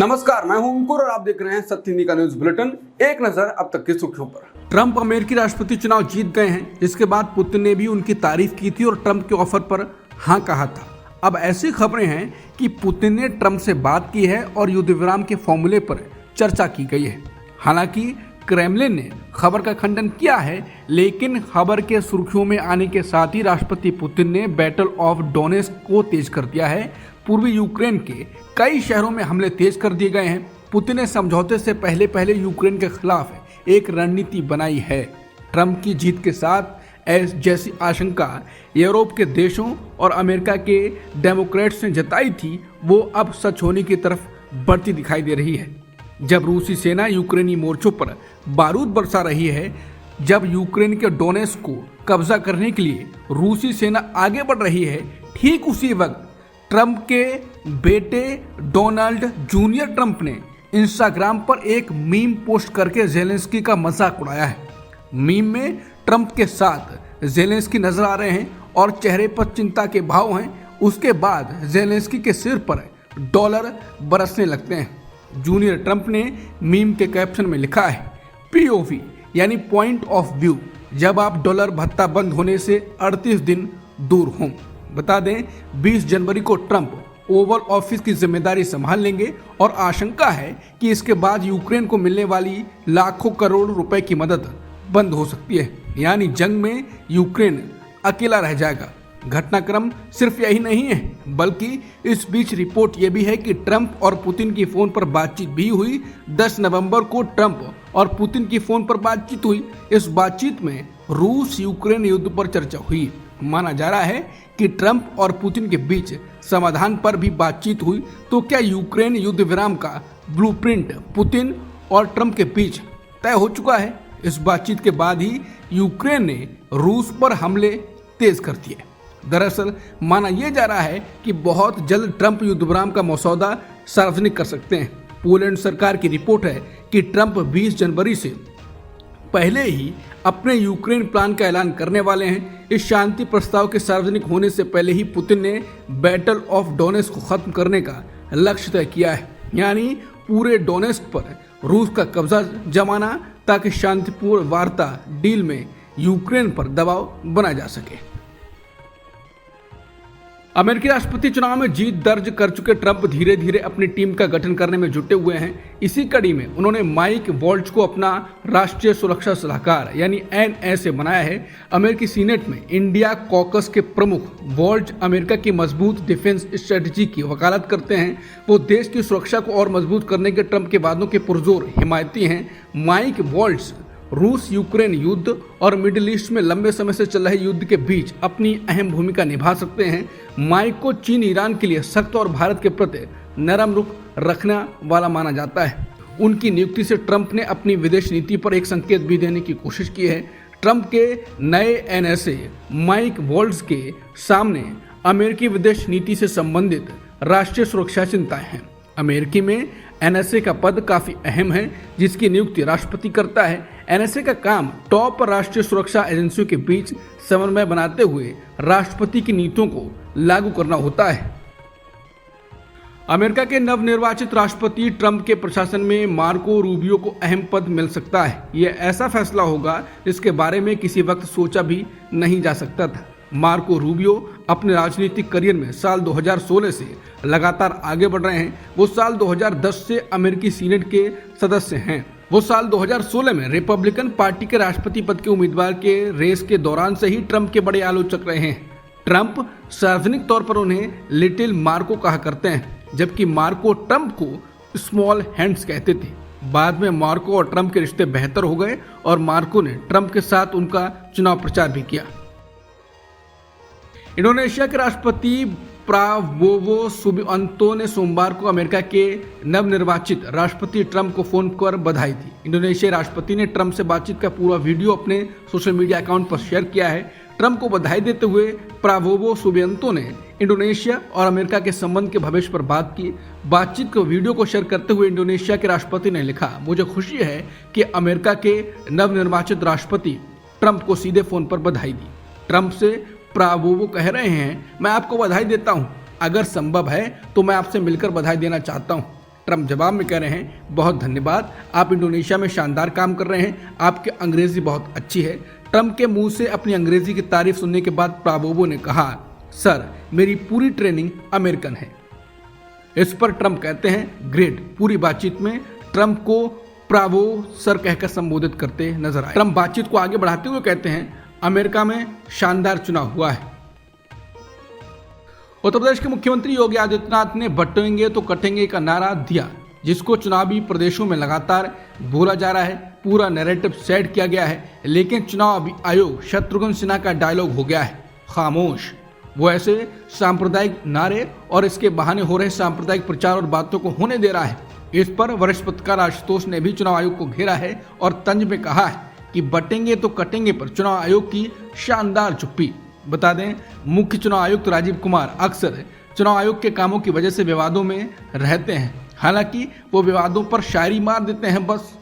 नमस्कार, मैं हूं अंकुर और आप देख रहे हैं सत्य हिंदी का न्यूज बुलेटिन। एक नजर अब तक की सुर्खियों पर। ट्रंप अमेरिकी राष्ट्रपति चुनाव जीत गए हैं, जिसके बाद पुतिन ने भी उनकी तारीफ की थी और ट्रंप के ऑफर पर हाँ कहा था। अब ऐसी खबरें हैं कि पुतिन ने ट्रंप से बात की है और युद्ध विराम के फॉर्मूले पर चर्चा की गई है। हालांकि क्रेमलिन ने खबर का खंडन किया है, लेकिन खबर के सुर्खियों में आने के साथ ही राष्ट्रपति पुतिन ने बैटल ऑफ डोनेट्स्क को तेज कर दिया है। पूर्वी यूक्रेन के कई शहरों में हमले तेज कर दिए गए हैं। पुतिन ने समझौते से पहले यूक्रेन के खिलाफ एक रणनीति बनाई है। ट्रंप की जीत के साथ जैसी आशंका यूरोप के देशों और अमेरिका के डेमोक्रेट्स ने जताई थी, वो अब सच होने की तरफ बढ़ती दिखाई दे रही है। जब रूसी सेना यूक्रेनी मोर्चों पर बारूद बरसा रही है, जब यूक्रेन के डोनेट्स्क को कब्जा करने के लिए रूसी सेना आगे बढ़ रही है, ठीक उसी वक्त ट्रंप के बेटे डोनाल्ड जूनियर ट्रंप ने इंस्टाग्राम पर एक मीम पोस्ट करके जेलेंस्की का मजाक उड़ाया है। मीम में ट्रंप के साथ जेलेंस्की नजर आ रहे हैं और चेहरे पर चिंता के भाव हैं। उसके बाद जेलेंस्की के सिर पर डॉलर बरसने लगते हैं। जूनियर ट्रंप ने मीम के कैप्शन में लिखा है, POV यानी पॉइंट ऑफ व्यू, जब आप डॉलर भत्ता बंद होने से 38 दिन दूर हों। बता दें, 20 जनवरी को ट्रंप ओवल ऑफिस की जिम्मेदारी संभाल लेंगे और आशंका है कि इसके बाद यूक्रेन को मिलने वाली लाखों करोड़ रुपए की मदद बंद हो सकती है, यानी जंग में यूक्रेन अकेला रह जाएगा। घटनाक्रम सिर्फ यही नहीं है, बल्कि इस बीच रिपोर्ट ये भी है कि ट्रंप और पुतिन की फोन पर बातचीत भी हुई। 10 नवंबर को ट्रंप और पुतिन की फोन पर बातचीत हुई। इस बातचीत में रूस यूक्रेन युद्ध पर चर्चा हुई। माना जा रहा है कि ट्रंप और पुतिन के बीच समाधान पर भी बातचीत हुई। तो क्या यूक्रेन युद्ध विराम का ब्लूप्रिंट पुतिन और ट्रंप के बीच तय हो चुका है? इस बातचीत के बाद ही यूक्रेन ने रूस पर हमले तेज कर दिए। दरअसल माना यह जा रहा है कि बहुत जल्द ट्रंप युद्ध विराम का मसौदा सार्वजनिक कर सकते हैं। पोलैंड सरकार की रिपोर्ट है कि ट्रंप 20 जनवरी से पहले ही अपने यूक्रेन प्लान का ऐलान करने वाले हैं। इस शांति प्रस्ताव के सार्वजनिक होने से पहले ही पुतिन ने बैटल ऑफ डोनेट्स्क को खत्म करने का लक्ष्य तय किया है, यानी पूरे डोनेट्स्क पर रूस का कब्जा जमाना, ताकि शांतिपूर्ण वार्ता डील में यूक्रेन पर दबाव बनाया जा सके। अमेरिकी राष्ट्रपति चुनाव में जीत दर्ज कर चुके ट्रंप धीरे धीरे अपनी टीम का गठन करने में जुटे हुए हैं। इसी कड़ी में उन्होंने माइक वॉल्ट्ज को अपना राष्ट्रीय सुरक्षा सलाहकार यानी NSA बनाया है। अमेरिकी सीनेट में इंडिया कॉकस के प्रमुख वॉल्ट्ज अमेरिका की मजबूत डिफेंस स्ट्रेटजी की वकालत करते हैं। वो देश की सुरक्षा को और मजबूत करने के ट्रंप के वादों के पुरजोर हिमायती हैं। माइक वॉल्ट्ज रूस यूक्रेन युद्ध और मिडिल ईस्ट में लंबे समय से चल रहे युद्ध के बीच अपनी अहम भूमिका निभा सकते हैं। माइक को चीन ईरान के लिए सख्त और भारत के प्रति नरम रुख रखने वाला माना जाता है। उनकी नियुक्ति से ट्रंप ने अपनी विदेश नीति पर एक संकेत भी देने की कोशिश की है। ट्रंप के नए NSA माइक वॉल्ट्ज के सामने अमेरिकी विदेश नीति से संबंधित राष्ट्रीय सुरक्षा चिंताएं हैं। अमेरिकी में NSA का पद काफी अहम है, जिसकी नियुक्ति राष्ट्रपति करता है। NSA का काम टॉप राष्ट्रीय सुरक्षा एजेंसियों के बीच समन्वय बनाते हुए राष्ट्रपति की नीतियों को लागू करना होता है। अमेरिका के नवनिर्वाचित राष्ट्रपति ट्रंप के प्रशासन में मार्को रूबियो को अहम पद मिल सकता है। यह ऐसा फैसला होगा जिसके बारे में किसी वक्त सोचा भी नहीं जा सकता था। मार्को रूबियो अपने राजनीतिक करियर में साल 2016 से लगातार आगे बढ़ रहे हैं। वो साल 2010 से अमेरिकी सीनेट के सदस्य हैं। वो साल 2016 में रिपब्लिकन पार्टी के राष्ट्रपति पद के उम्मीदवार के रेस के दौरान से ही ट्रंप के बड़े आलोचक रहे हैं। ट्रंप सार्वजनिक तौर पर उन्हें लिटिल मार्को कहा करते हैं, जबकि मार्को ट्रंप को स्मॉल हैंड्स कहते थे। बाद में मार्को और ट्रंप के रिश्ते बेहतर हो गए और मार्को ने ट्रंप के साथ उनका चुनाव प्रचार भी किया। इंडोनेशिया के राष्ट्रपति प्राबोवो सुबियांतो ने सोमवार को अमेरिका के नवनिर्वाचित राष्ट्रपति ट्रंप को फोन कर बधाई दी। इंडोनेशिया राष्ट्रपति ने ट्रंप से बातचीत का पूरा वीडियो अपने सोशल मीडिया अकाउंट पर शेयर किया है। ट्रंप को बधाई देते हुए प्राबोवो सुबियांतो ने इंडोनेशिया और अमेरिका के संबंध के भविष्य पर बात की। बातचीत के वीडियो को शेयर करते हुए इंडोनेशिया के राष्ट्रपति ने लिखा, मुझे खुशी है कि अमेरिका के नवनिर्वाचित राष्ट्रपति ट्रंप को सीधे फोन पर बधाई दी। ट्रंप से प्राबोवो कह रहे हैं, मैं आपको बधाई देता हूं। अगर संभव है तो मैं आपसे मिलकर बधाई देना चाहता हूं। ट्रंप जवाब में कह रहे हैं, बहुत धन्यवाद, आप इंडोनेशिया में शानदार काम कर रहे हैं, आपकी अंग्रेजी बहुत अच्छी है। ट्रंप के मुंह से अपनी अंग्रेजी की तारीफ सुनने के बाद प्राबोवो ने कहा, सर मेरी पूरी ट्रेनिंग अमेरिकन है। इस पर ट्रंप कहते हैं, ग्रेट। पूरी बातचीत में ट्रंप को प्रावो सर कहकर संबोधित करते नजर आए। ट्रंप बातचीत को आगे बढ़ाते हुए कहते हैं, अमेरिका में शानदार चुनाव हुआ है। उत्तर प्रदेश के मुख्यमंत्री योगी आदित्यनाथ ने बटेंगे तो कटेंगे का नारा दिया, जिसको चुनावी प्रदेशों में लगातार बोला जा रहा है। पूरा नैरेटिव सेट किया गया है, लेकिन चुनाव आयोग शत्रुघ्न सिन्हा का डायलॉग हो गया है खामोश। वो ऐसे सांप्रदायिक नारे और इसके बहाने हो रहे सांप्रदायिक प्रचार और बातों को होने दे रहा है। इस पर वरिष्ठ पत्रकार आशुतोष ने भी चुनाव आयोग को घेरा है और तंज में कहा है कि बटेंगे तो कटेंगे पर चुनाव आयोग की शानदार चुप्पी। बता दें, मुख्य चुनाव आयुक्त राजीव कुमार अक्सर चुनाव आयोग के कामों की वजह से विवादों में रहते हैं। हालांकि वो विवादों पर शायरी मार देते हैं बस।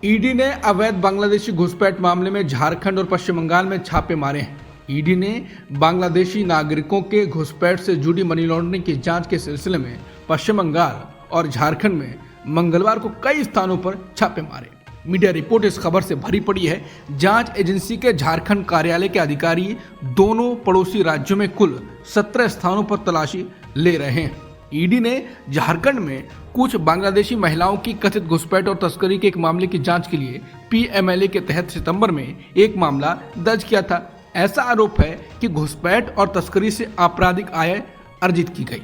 ईडी ने अवैध बांग्लादेशी घुसपैठ मामले में झारखंड और पश्चिम बंगाल में छापे मारे हैं। ईडी ने बांग्लादेशी नागरिकों के घुसपैठ से जुड़ी मनी लॉन्ड्रिंग की जांच के सिलसिले में पश्चिम बंगाल और झारखंड में मंगलवार को कई स्थानों पर छापे मारे। मीडिया रिपोर्ट इस खबर से भरी पड़ी है। जांच एजेंसी के झारखंड कार्यालय के अधिकारी दोनों पड़ोसी राज्यों में कुल 17 स्थानों पर तलाशी ले रहे हैं। ईडी ने झारखंड में कुछ बांग्लादेशी महिलाओं की कथित घुसपैठ और तस्करी के एक मामले की जांच के लिए पीएमएलए के तहत सितंबर में एक मामला दर्ज किया था। ऐसा आरोप है कि घुसपैठ और तस्करी से आपराधिक आय अर्जित की गई।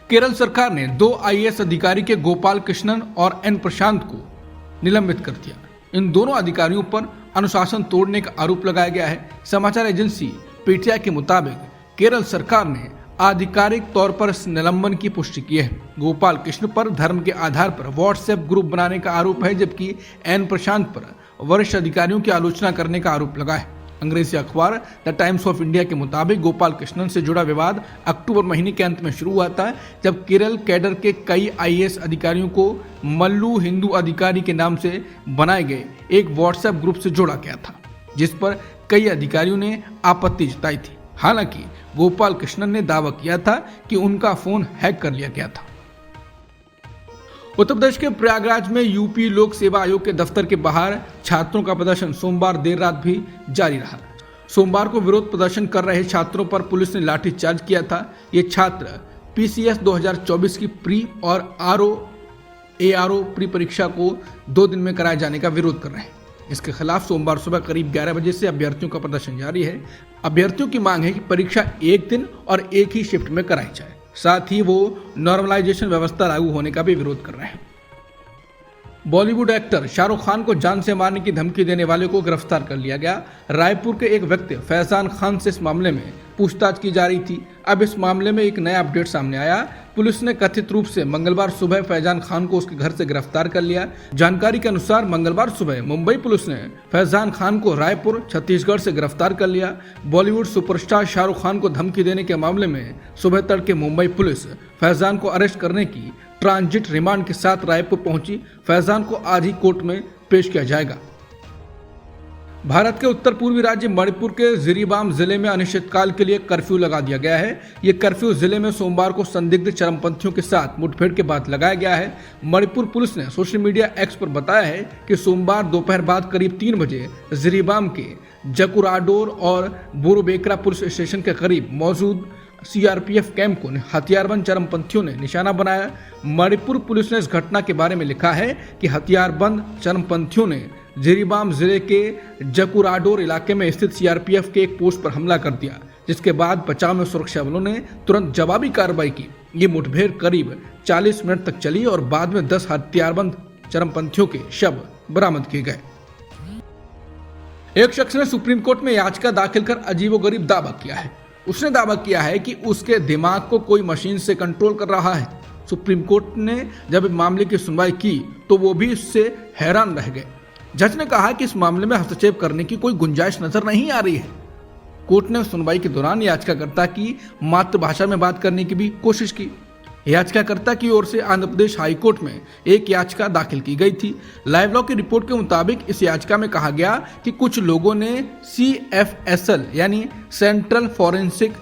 केरल सरकार ने 2 आईएएस अधिकारी के गोपाल कृष्णन और एन प्रशांत को निलंबित कर दिया। इन दोनों अधिकारियों पर अनुशासन तोड़ने का आरोप लगाया गया है। समाचार एजेंसी पीटीआई के मुताबिक केरल सरकार ने आधिकारिक तौर पर इस निलंबन की पुष्टि की है। गोपाल कृष्ण पर धर्म के आधार पर व्हाट्सएप ग्रुप बनाने का आरोप है, जबकि एन प्रशांत पर वरिष्ठ अधिकारियों की आलोचना करने का आरोप लगा है। अंग्रेजी अखबार द टाइम्स ऑफ इंडिया के मुताबिक गोपाल कृष्णन से जुड़ा विवाद अक्टूबर महीने के अंत में शुरू हुआ था, जब केरल कैडर के कई आईएएस अधिकारियों को मल्लू हिंदू अधिकारी के नाम से बनाए गए एक व्हाट्सएप ग्रुप से जोड़ा गया था, जिस पर कई अधिकारियों ने आपत्ति जताई थी। हालांकि गोपाल कृष्णन ने दावा किया था कि उनका फोन हैक कर लिया गया था। उत्तर प्रदेश के प्रयागराज में यूपी लोक सेवा आयोग के दफ्तर के बाहर छात्रों का प्रदर्शन सोमवार देर रात भी जारी रहा। सोमवार को विरोध प्रदर्शन कर रहे छात्रों पर पुलिस ने लाठीचार्ज किया था। ये छात्र पीसीएस 2024 की प्री और एआरओ प्री परीक्षा को 2 दिन में कराए जाने का विरोध कर रहे हैं। इसके खिलाफ सोमवार सुबह करीब 11 बजे से अभ्यर्थियों का प्रदर्शन जारी है। अभ्यर्थियों की मांग है कि परीक्षा एक दिन और एक ही शिफ्ट में कराई जाए। साथ ही वो नॉर्मलाइजेशन व्यवस्था लागू होने का भी विरोध कर रहे हैं। बॉलीवुड एक्टर शाहरुख खान को जान से मारने की धमकी देने वाले को गिरफ्तार कर लिया गया। रायपुर के एक व्यक्ति फैजान खान से इस मामले में पूछताछ की जा रही थी। अब इस मामले में एक नया अपडेट सामने आया। पुलिस ने कथित रूप से मंगलवार सुबह फैजान खान को उसके घर से गिरफ्तार कर लिया। जानकारी के अनुसार मंगलवार सुबह मुंबई पुलिस ने फैजान खान को रायपुर छत्तीसगढ़ से गिरफ्तार कर लिया। बॉलीवुड सुपरस्टार शाहरुख खान को धमकी देने के मामले में सुबह तड़के मुंबई पुलिस फैजान को अरेस्ट करने की ट्रांजिट रिमांड के साथ रायपुर पहुंची। फैजान को आज ही कोर्ट में पेश किया जाएगा। भारत के उत्तर पूर्वी राज्य मणिपुर के जिरीबाम जिले में अनिश्चितकाल के लिए कर्फ्यू लगा दिया गया है। ये कर्फ्यू जिले में सोमवार को संदिग्ध चरमपंथियों के साथ मुठभेड़ के बाद लगाया गया है। मणिपुर पुलिस ने सोशल मीडिया एक्स पर बताया है कि सोमवार दोपहर बाद करीब 3 बजे जिरीबाम के जकुराडोर और बोरोबेकरा पुलिस स्टेशन के करीब मौजूद सीआरपीएफ कैंप को हथियारबंद चरमपंथियों ने निशाना बनाया। मणिपुर पुलिस ने इस घटना के बारे में लिखा है कि हथियारबंद चरमपंथियों ने जिरीबाम जिले के जकुराडोर इलाके में स्थित सीआरपीएफ के एक पोस्ट पर हमला कर दिया, जिसके बाद बचाव में सुरक्षा बलों ने तुरंत जवाबी कार्रवाई की। ये मुठभेड़ करीब 40 मिनट तक चली और बाद में 10 हथियारबंद चरमपंथियों के शव बरामद किए गए। एक शख्स ने सुप्रीम कोर्ट में याचिका दाखिल कर अजीबोगरीब दावा किया है। उसने दावा किया है कि उसके दिमाग को कोई मशीन से कंट्रोल कर रहा है। सुप्रीम कोर्ट ने जब मामले की सुनवाई की तो वो भी इससे हैरान रह गए। जज ने कहा कि इस मामले में हस्तक्षेप करने की कोई गुंजाइश नजर नहीं आ रही है। कोर्ट ने सुनवाई के दौरान याचिकाकर्ता की मातृभाषा में बात करने की भी कोशिश की। याचिकाकर्ता की ओर से आंध्र प्रदेश हाईकोर्ट में एक याचिका दाखिल की गई थी। लाइव लॉ की रिपोर्ट के मुताबिक इस याचिका में कहा गया कि कुछ लोगों ने CFSL यानी सेंट्रल फॉरेंसिक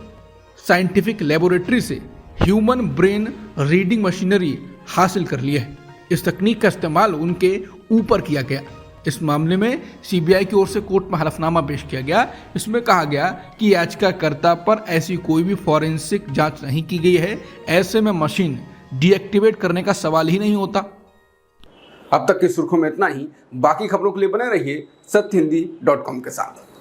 साइंटिफिक लेबोरेटरी से ह्यूमन ब्रेन रीडिंग मशीनरी हासिल कर ली है। इस तकनीक का इस्तेमाल उनके ऊपर किया गया। इस मामले में सीबीआई की ओर से कोर्ट में हलफनामा पेश किया गया। इसमें कहा गया कि याचिकाकर्ता पर ऐसी कोई भी फॉरेंसिक जांच नहीं की गई है। ऐसे में मशीन डीएक्टिवेट करने का सवाल ही नहीं होता। अब तक की सुर्खियों में इतना ही। बाकी खबरों के लिए बने रहिए सत्यहिंदी.com के साथ।